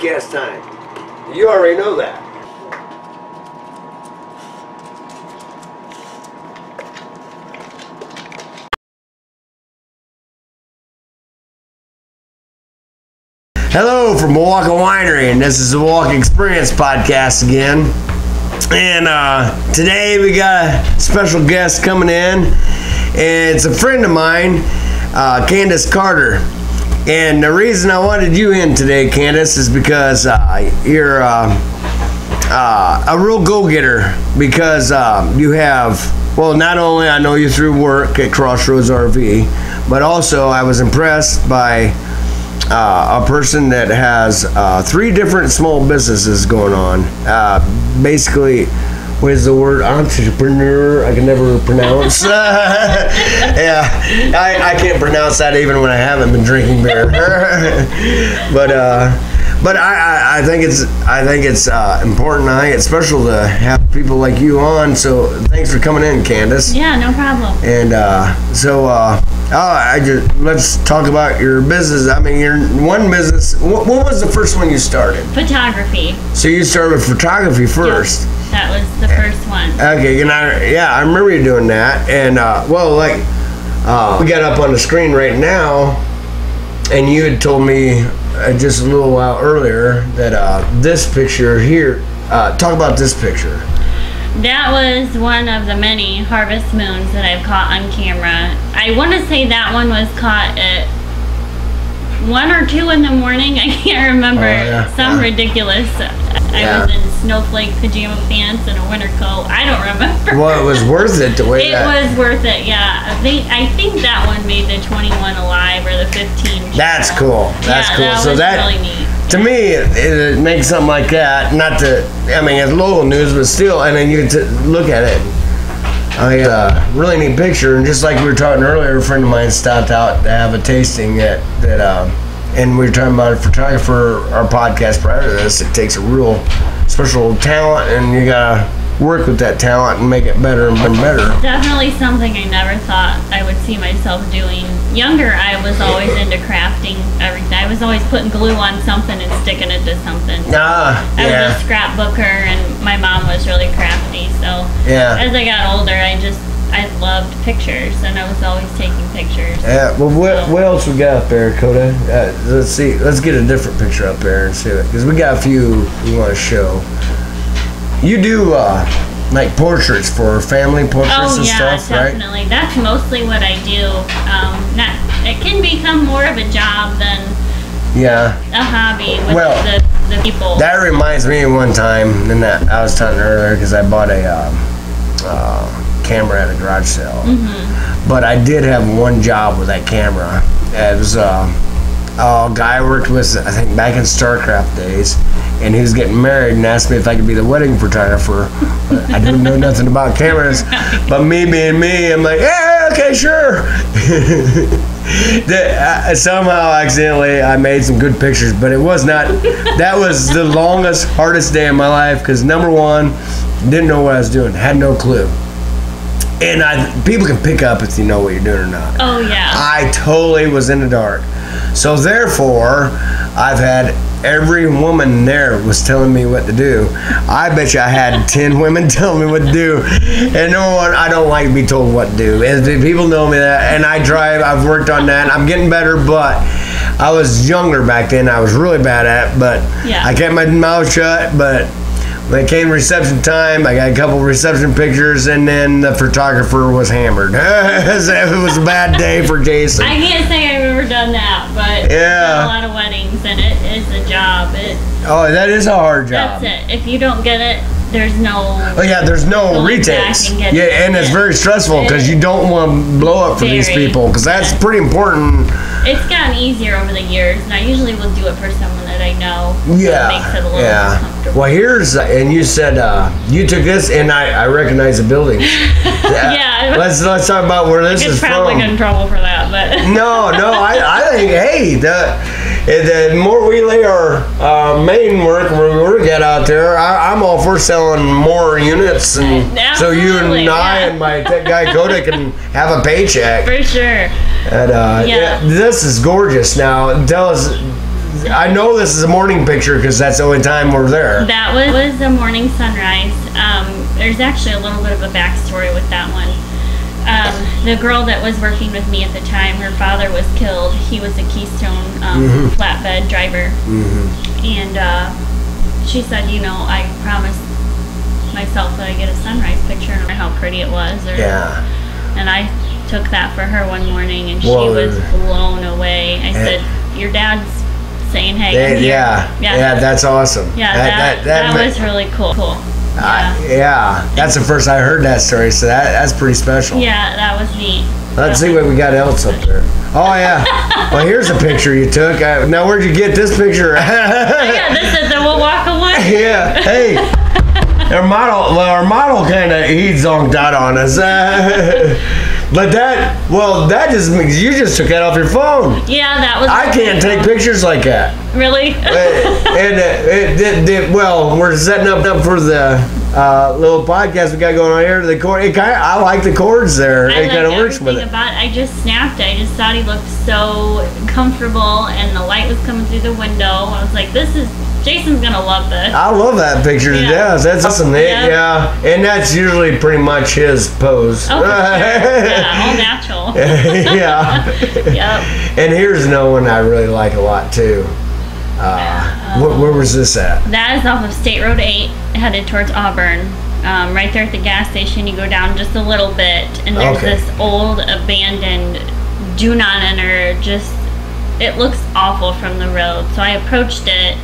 podcast time. You already know that. Hello from Wawaka Winery, and this is the Wawaka Experience podcast again. And today we got a special guest coming in, and it's a friend of mine, Candice Carter. And the reason I wanted you in today, Candice, is because you're a real go-getter. Because you have, well, not only I know you through work at Crossroads RV, but also I was impressed by a person that has 3 different small businesses going on. Basically, what is the word? Entrepreneur? I can never pronounce. Yeah, I can't pronounce that even when I haven't been drinking beer. But I think it's important. I think it's special to have people like you on. So thanks for coming in, Candice. Yeah, no problem. And let's talk about your business. I mean, your one business. What was the first one you started? Photography. So you started with photography first. Yep, that was the first one. Okay, and I remember you doing that. And we got up on the screen right now, and you had told me just a little while earlier that this picture here. Talk about this picture. That was one of the many harvest moons that I've caught on camera. I want to say that one was caught at 1 or 2 in the morning. I can't remember. Some ridiculous. I was in snowflake pajama pants and a winter coat. I don't remember. Well, it was worth it to wait. It was worth it, yeah. I think that one made the 21 Alive or the 15. That's cool. That's cool. That so was that really neat. To me, it makes something like that. Not to, I mean, it's local news, but still. And then you look at it. I got a really neat picture, and just like we were talking earlier, a friend of mine stopped out to have a tasting and we were talking about a photographer. Our podcast prior to this, it takes a real special talent, and you gotta work with that talent and make it better and better. Definitely something I never thought I would see myself doing. Younger, I was always into crafting everything. I was always putting glue on something and sticking it to something. I was a scrapbooker, and my mom was really crafty. So as I got older, I loved pictures, and I was always taking pictures. Yeah. Well, what else we got up there, Coda? Let's see. Let's get a different picture up there and see it, because we got a few we want to show. You do like portraits for family portraits and stuff, right? Oh yeah, definitely. That's mostly what I do. It can become more of a job than a hobby with the people. That reminds me of one time, and that I was telling earlier, because I bought a camera at a garage sale. But I did have one job with that camera. It was a guy I worked with, I think, back in StarCraft days, and he was getting married and asked me if I could be the wedding photographer. But I didn't know nothing about cameras, but me being me, I'm like, yeah, okay, sure. Somehow accidentally I made some good pictures, but it was not. That was the longest, hardest day of my life, because number one, didn't know what I was doing, had no clue. And people can pick up if you know what you're doing or not. Oh yeah. I totally was in the dark. So therefore, I've had every woman there was telling me what to do. I bet you I had 10 women telling me what to do. And I don't like to be told what to do. And people know me that, and I've worked on that, and I'm getting better, but I was younger back then. I was really bad at it, but I kept my mouth shut. But when it came reception time, I got a couple reception pictures, and then the photographer was hammered. It was a bad day for Jason. I can't say I've ever done that, but I've done a lot of weddings, and it is a job. That is a hard job. That's it. If you don't get it, there's no... there's no retakes. And it's very stressful, because you don't want to blow up for these people, because that's pretty important. It's gotten easier over the years, and I usually will do it for someone that I know. So it makes it a little more comfortable. Well, and you said you took this, and I recognize the building. Let's talk about where this is from. Probably get in trouble for that, but no, I think, hey, the more we lay our main work where we get out there, I'm all for selling more units, and so you and I and my tech guy Coda can have a paycheck. For sure. And this is gorgeous. Now, tell us I know this is a morning picture because that's the only time we're there. That was a morning sunrise. There's actually a little bit of a backstory with that one. The girl that was working with me at the time, her father was killed. He was a Keystone flatbed driver. And she said, you know, I promised myself that I'd get a sunrise picture and how pretty it was. And I took that for her one morning, and she was blown away. I said, your dad's saying, hey, yeah, that's awesome. Yeah, that was really cool. That's the first I heard that story, so that's pretty special. Yeah, that was neat. Let's see what we got else up there. Oh yeah. Well, here's a picture you took. Now, where'd you get this picture? I got this at the Wawaka Winery. Yeah. Hey. Our model kind of he zonked out on us. But that just means you just took that off your phone. Yeah, that was. I can't take pictures like that. Really? Well, we're setting up for the little podcast we got going on here. The cord, I like the chords there. It kind of works with it. I just snapped it. I just thought he looked so comfortable, and the light was coming through the window. I was like, Jason's gonna love this. I love that picture to death. That's awesome. Yeah, and that's usually pretty much his pose. Oh, for sure. Yeah, all natural. Yeah. Yep. And here's another one I really like a lot too. Where was this at? That is off of State Road 8, headed towards Auburn. Right there at the gas station, you go down just a little bit, and there's this old abandoned do not enter. It looks awful from the road. So I approached it.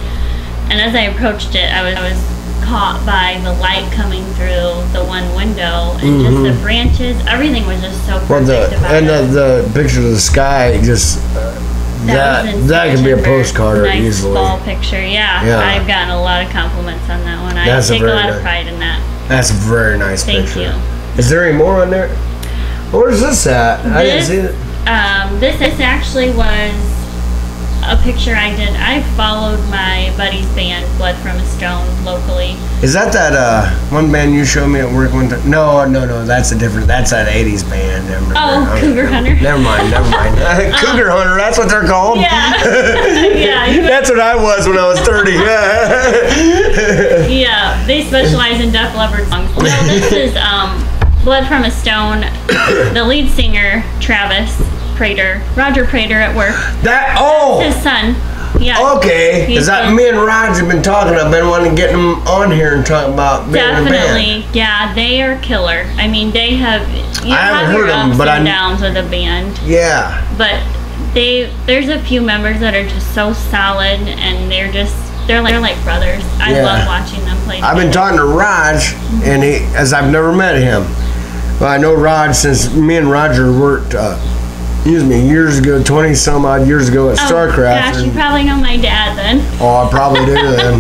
And as I approached it, I was caught by the light coming through the one window, and just the branches, everything was just so perfect about it. And the picture of the sky, just that can be a postcard easily. Nice fall picture, yeah. I've gotten a lot of compliments on that one. I take a lot of pride in that. That's a very nice picture. Thank you. Is there any more on there? Where's this at? I didn't see it. This actually was a picture I did. I followed my buddy's band, Blood from a Stone, locally. Is that one band you showed me at work one time? No, that's that 80s band. Cougar Hunter. Never mind. Cougar Hunter, that's what they're called? Yeah. That's what I was when I was 30. Yeah, they specialize in Def Leppard songs. No, this is Blood from a Stone. The lead singer, Travis Roger Prater at work. That's his son. Yeah. Okay. Is that me and Roger have been talking? I've been wanting to get them on here and talk about being in a band. Definitely. Yeah, they are killer. I mean, they have. I haven't heard them, but I downs with a band. Yeah. But there's a few members that are just so solid, and they're like brothers. I love watching them play. I've been talking to Raj, and I've never met him. Well, I know Raj since me and Roger worked. Years ago, 20-some odd years ago at StarCraft. Gosh, you probably know my dad then. Oh, I probably do then.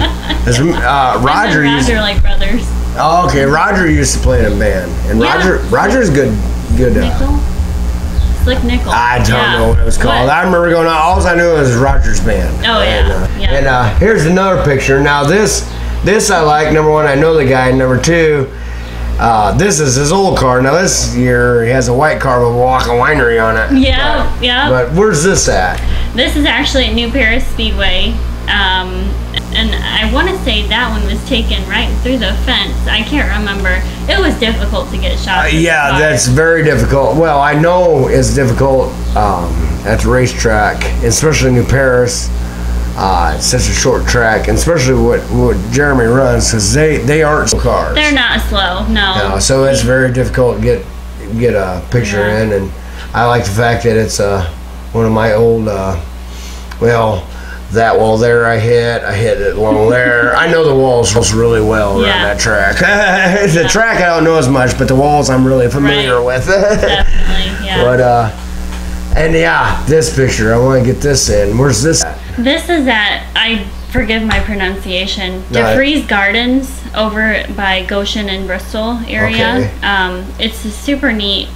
Roger like brothers. Oh, okay. Roger used to play in a band, and Roger's good. Nickel. Slick Nickel. I don't know what it was called. I remember going. All I knew was Roger's band. Oh yeah. And here's another picture. Now this I like. Number one, I know the guy. Number two. This is his old car. Now this year he has a white car with Wawaka Winery on it. Yeah. But where's this at? This is actually at New Paris Speedway. And I want to say that one was taken right through the fence. I can't remember. It was difficult to get shots. That's very difficult. Well, I know it's difficult at the racetrack, especially New Paris. It's such a short track, and especially what Jeremy runs, because they aren't slow cars. They're not slow, no. So it's very difficult to get a picture in, and I like the fact that it's one of my old. That wall there I hit it along there. I know the walls really well around that track. The track I don't know as much, but the walls I'm really familiar with. Definitely, yeah. But and this picture, I want to get this in. Where's this at? This is at, I forgive my pronunciation, DeFreeze Gardens over by Goshen and Bristol area. Okay. It's super neat.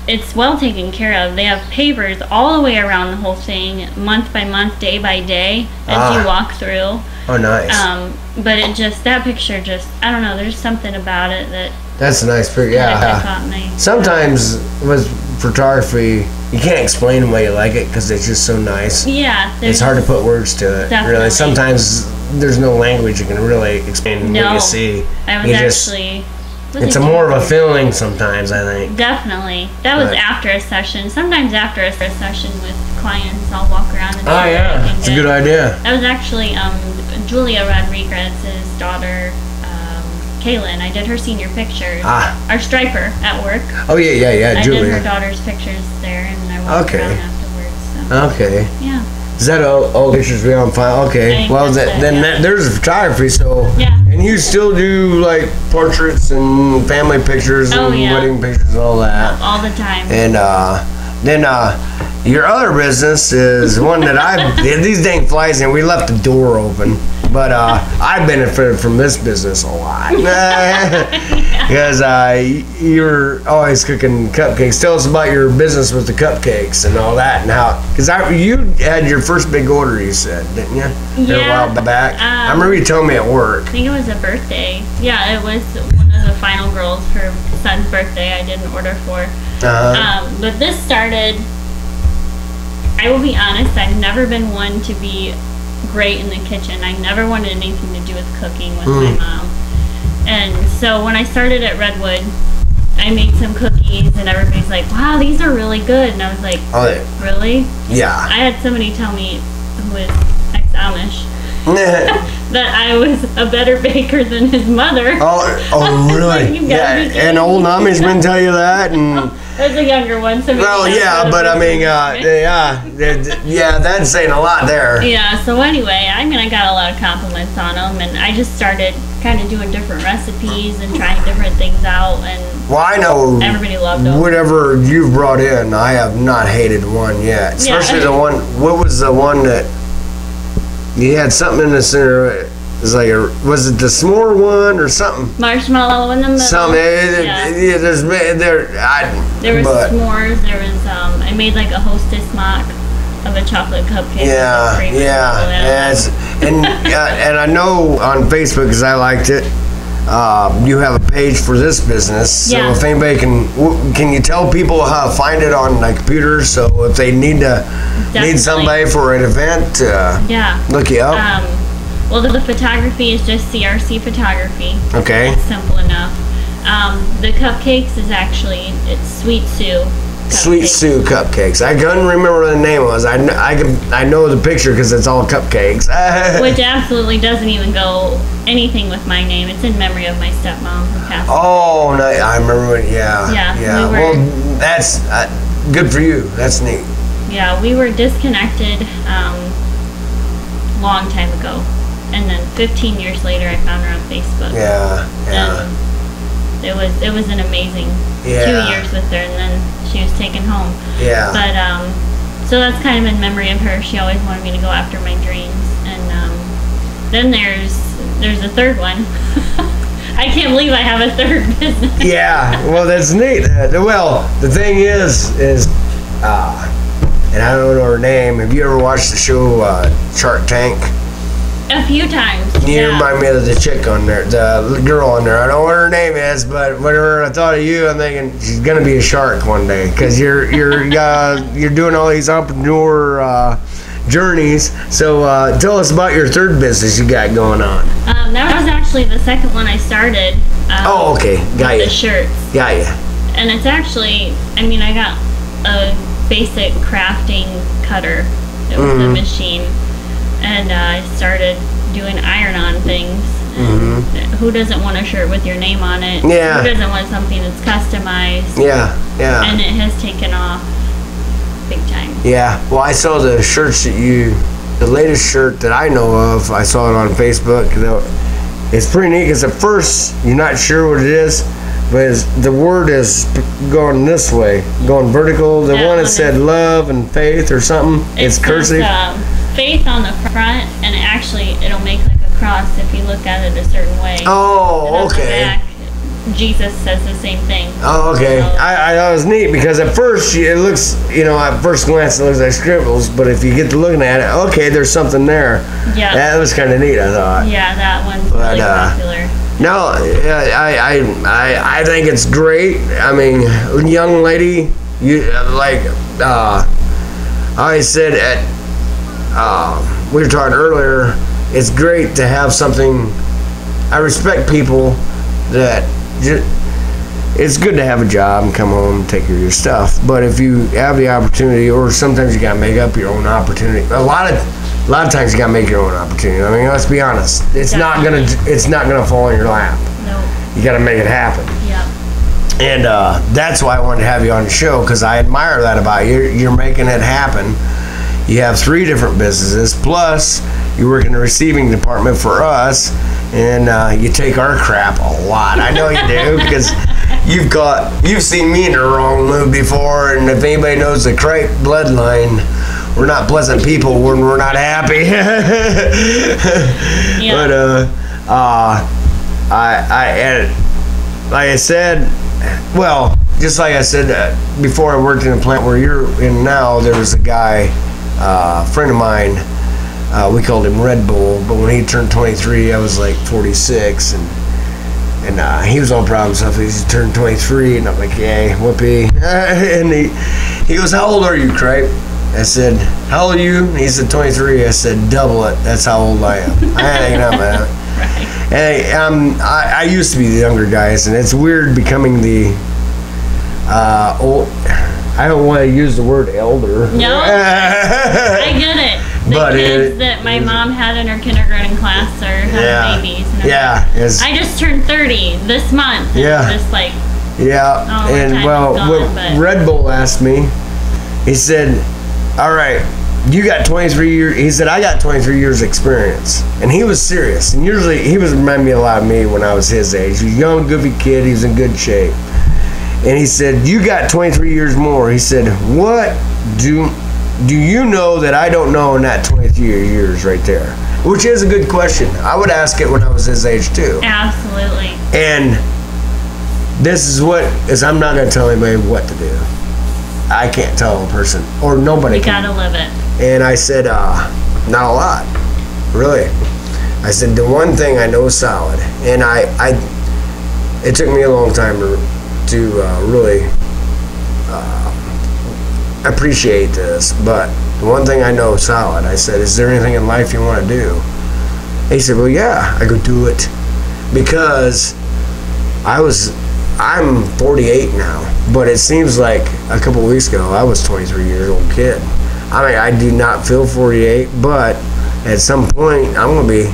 It's well taken care of. They have pavers all the way around the whole thing, month by month, day by day, as you walk through. Oh, nice. But that picture I don't know, there's something about it that That's a nice picture. Yeah. Sometimes with photography, you can't explain the way you like it because it's just so nice. Yeah. It's hard to put words to it. Definitely. Really, sometimes there's no language you can really explain what you see. It's more of a feeling sometimes, I think. Definitely. That was after a session. Sometimes after a session with clients, I'll walk around and see it's a good idea. That was actually Julia Rodriguez's daughter, Kaylin. I did her senior pictures. Our striper at work. Oh, yeah, Julia. I did her daughter's pictures there, and I walked around afterwards. So. Okay. Yeah. Is that all pictures we on file? Okay. Well, there's photography, so. Yeah. And you still do like portraits and family pictures and wedding pictures and all that. All the time. And then your other business is one that these dang flies, and we left the door open. But I benefited from this business a lot because you're always cooking cupcakes. Tell us about your business with the cupcakes and all that, and how, because you had your first big order, you said, didn't you? Yeah. A while back. I remember you telling me at work. I think it was a birthday. Yeah, it was one of the final girls' her son's birthday. I did an order for. But this started. I will be honest. I've never been one to be great in the kitchen. I never wanted anything to do with cooking with my mom. And so when I started at Redwood, I made some cookies and everybody's like, wow, these are really good. And I was like, really? Yeah. I had somebody tell me who was ex-Amish that I was a better baker than his mother. Oh really? Like, and old Amish men tell you that? And there's a younger one. So but I mean, that's saying a lot there. Yeah, so anyway, I got a lot of compliments on them, and I just started kind of doing different recipes and trying different things out, and I know everybody loved them. Whatever you've brought in, I have not hated one yet. Especially the one, what was the one that you had something in the center? It's like was it the s'more one or something? Marshmallow in the middle. Something. There was s'mores. There was I made like a hostess mock of a chocolate cupcake. And I know on Facebook, because I liked it, you have a page for this business. So if anybody can you tell people how to find it on like computers? So if they need somebody for an event, look you up. Well, the photography is just CRC photography. Okay. It's simple enough. The cupcakes is it's Sweet Sue. Sweet Sue cupcakes. I couldn't remember what the name was. I know the picture because it's all cupcakes. Which absolutely doesn't even go anything with my name. It's in memory of my stepmom who passed away. Oh, no, I remember it. Yeah. Well, that's good for you. That's neat. Yeah, we were disconnected long time ago. And then 15 years later, I found her on Facebook. Yeah. And it was an amazing 2 years with her, and then she was taken home. Yeah. But so that's kind of in memory of her. She always wanted me to go after my dreams. And then there's a third one. I can't believe I have a third business. Yeah. Well, that's neat. Well, the thing is, and I don't know her name. Have you ever watched the show Shark Tank? A few times. You remind me of the chick on there, the girl on there. I don't know what her name is, but whenever I thought of you, I'm thinking she's gonna be a shark one day, because you're doing all these entrepreneur journeys. So tell us about your third business you got going on. That was actually the second one I started. Okay, got you. The shirts. Got you. And it's actually, I got a basic crafting cutter. It was a machine. And I started doing iron-on things. And who doesn't want a shirt with your name on it? Yeah. Who doesn't want something that's customized? Yeah. And it has taken off big time. Yeah. Well, I saw the shirts the latest shirt that I know of, I saw it on Facebook. It's pretty neat, because at first you're not sure what it is, but the word is going this way, going vertical. The one that said love and faith or something. It's cursive. Faith on the front, and it'll make like a cross if you look at it a certain way. Oh, okay. Back, Jesus says the same thing. Oh, okay. So, I thought it was neat, because at first it looks, at first glance it looks like scribbles, but if you get to looking at it, okay, there's something there. Yeah. That was kind of neat, I thought. Yeah, that one's really popular. No, I think it's great. I mean, young lady, you like I said we were talking earlier. It's great to have something. I respect people that it's good to have a job and come home and take care of your stuff. But if you have the opportunity, or sometimes you gotta make up your own opportunity. A lot of times you gotta make your own opportunity. I mean, let's be honest. It's not gonna fall in your lap. Nope. You gotta make it happen. Yeah. And that's why I wanted to have you on the show, because I admire that about you. You're making it happen. You have 3 different businesses, plus you work in the receiving department for us, and you take our crap a lot. I know you do, because you've seen me in the wrong mood before, and if anybody knows the Cripe bloodline, we're not pleasant people when we're not happy. Yeah. But like I said, well, just like I said before, I worked in a plant where you're in now. There was a guy, a friend of mine. We called him Red Bull, but when he turned 23, I was like 46, and he was all proud of himself. He turned 23, and I'm like, yay, whoopee. And he goes, how old are you, Cripe? I said, how old are you? And he said, 23. I said, double it. That's how old I am. I ain't up, man. Right. And I used to be the younger guys, and it's weird becoming the old. I don't want to use the word elder. No, I get it. The kids that my mom had in her kindergarten class are having babies. Yeah. I just turned 30 this month. And I'm just like. Yeah. Oh, and well, Red Bull asked me. He said, all right, you got 23 years. He said, I got 23 years experience. And he was serious. And usually he was reminding me a lot of me when I was his age. He was a young, goofy kid. He was in good shape. And he said, you got 23 years more. He said, what do you know that I don't know in that 23 years right there? Which is a good question. I would ask it when I was his age too. Absolutely. And this is I'm not going to tell anybody what to do. I can't tell a person, or nobody can. You gotta live it. And I said, not a lot, really. I said, the one thing I know is solid. And it took me a long time to really appreciate this, but the one thing I know is solid. I said, is there anything in life you want to do? He said, well, yeah. I go, do it. Because I'm 48 now, but it seems like a couple of weeks ago I was 23 years old kid. I mean, I do not feel 48, but at some point I'm gonna be.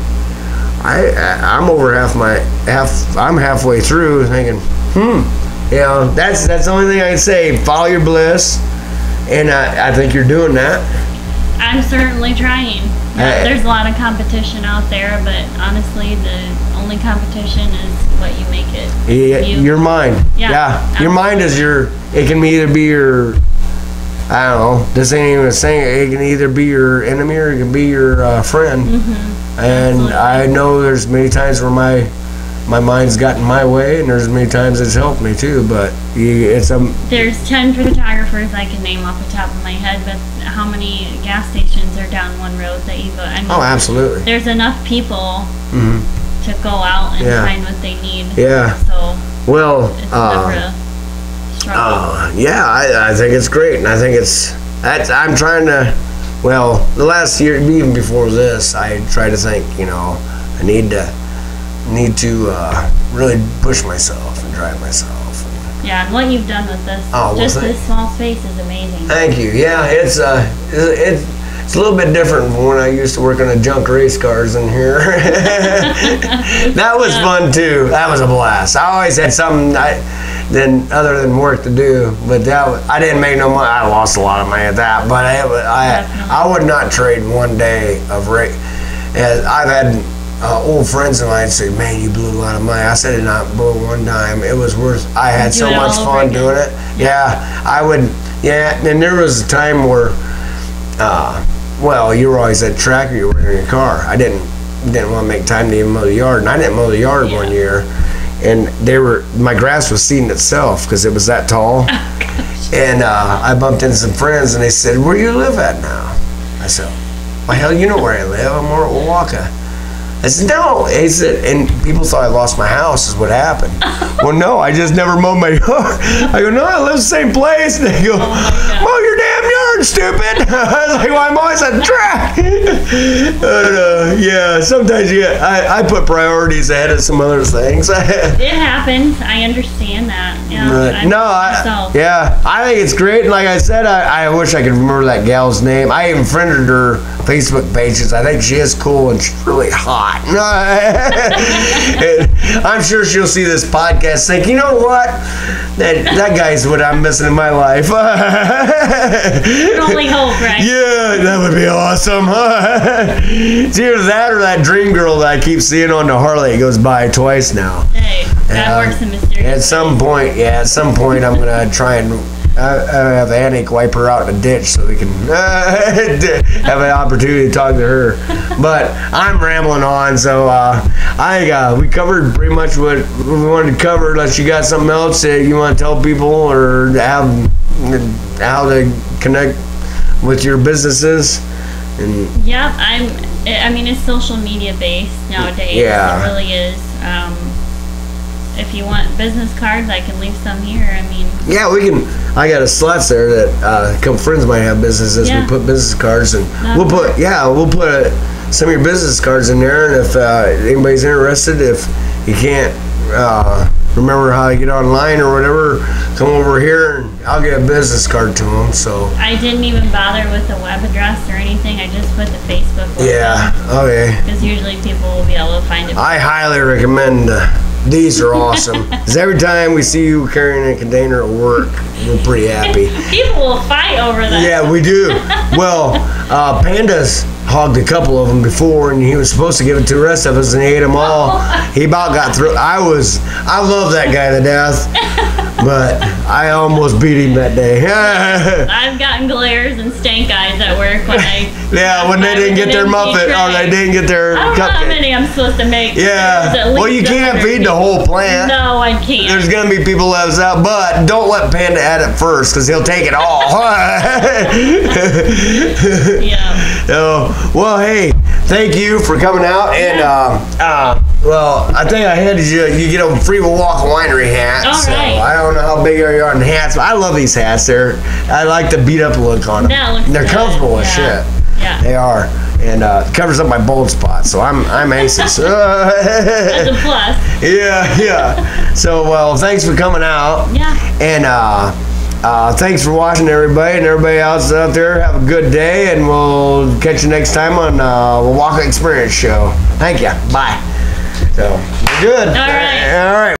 I'm over I'm halfway through, thinking, you know, that's the only thing I can say. Follow your bliss, and I think you're doing that. I'm certainly trying. There's a lot of competition out there, but honestly, the only competition is what you make it. Your mind. Yeah. Your mind is it can either be your, I don't know, this ain't even a saying, it can either be your enemy or it can be your friend. Mm-hmm. And absolutely. I know there's many times where my mind's gotten my way, and there's many times it's helped me too, but there's 10 photographers I can name off the top of my head, but how many gas stations are down one road that you go? I mean, absolutely. There's enough people to go out and find what they need. Yeah. So it's never a struggle. I think it's great, and I think I'm trying to. Well, the last year, even before this, I try to think. I need to really push myself and drive myself. Yeah, and what you've done with this, this small space is amazing. Thank you. Yeah, it's a little bit different from when I used to work on the junk race cars in here. That was fun too. That was a blast. I always had something other than work to do, but I didn't make no money. I lost a lot of money at that, but I would not trade one day of race. I've had old friends of mine say, man, you blew a lot of money. I said, I did not blow one dime. It was worth, I had so much fun doing it. Yeah, I would, and there was a time where, you were always at the track or you were in your car. I didn't want to make time to even mow the yard, and I didn't mow the yard one year, and my grass was seeding itself because it was that tall. And I bumped into some friends, and they said, where do you live at now? I said, well, hell, you know where I live. I'm over at Wawaka. I said, no. He said, and people thought I lost my house is what happened. Well, no, I just never mowed my yard. I go, no, I live in the same place. And they go, mow your damn yard, stupid. I was like, well, I'm always on track. Yeah, sometimes I put priorities ahead of some other things. It happens. I understand that. Yeah, I think it's great. And like I said, I wish I could remember that gal's name. I even friended her Facebook pages. I think she is cool and she's really hot. I'm sure she'll see this podcast think, you know what? That guy's what I'm missing in my life. Your only hope, right? Yeah, that would be awesome. It's either that or that dream girl that I keep seeing on the Harley. It goes by twice now. Hey, that works in mysterious ways. At some point, I'm going to try and have Annie wipe her out in a ditch so we can have an opportunity to talk to her. But I'm rambling on, so we covered pretty much what we wanted to cover. Unless you got something else that you want to tell people or how to connect with your businesses. Yep, I mean, it's social media based nowadays. Yeah. It really is. If you want business cards, I can leave some here. I mean, yeah, we can. I got a slots there that a couple friends might have businesses. Yeah. We put business cards, and we'll put some of your business cards in there. And if anybody's interested, if you can't remember how to get online or whatever, come over here and I'll get a business card to them. So I didn't even bother with the web address or anything. I just put the Facebook logo. Yeah. Okay. Because usually people will be able to find it. I highly recommend. These are awesome. Because every time we see you carrying a container at work, we're pretty happy. People will fight over that. Yeah, we do. Well, Panda's hogged a couple of them before, and he was supposed to give it to the rest of us, and he ate them all. He about got through. I love that guy to death, but I almost beat him that day. I've gotten glares and stank eyes at work when when they didn't get their muffin or they didn't get their cupcake. I don't know how many I'm supposed to make. Yeah. Well, you can't feed the whole plant. No, I can't. There's gonna be people left out, but don't let Panda add it first because he'll take it all. Yeah. Well, hey, thank you for coming out, and well, I think I handed you get a free Wawaka Winery hat. All so right. I don't know how big you are in hats, but I love these hats. I like the beat up look on them. They're good. comfortable as shit. Yeah. They are, and covers up my bald spots, so I'm aces. That's a plus. Yeah. So well, thanks for coming out. Yeah. And thanks for watching, everybody, and everybody else out there. Have a good day, and we'll catch you next time on Wawaka Experience show. Thank you. Bye. So, we're good. All right. All right.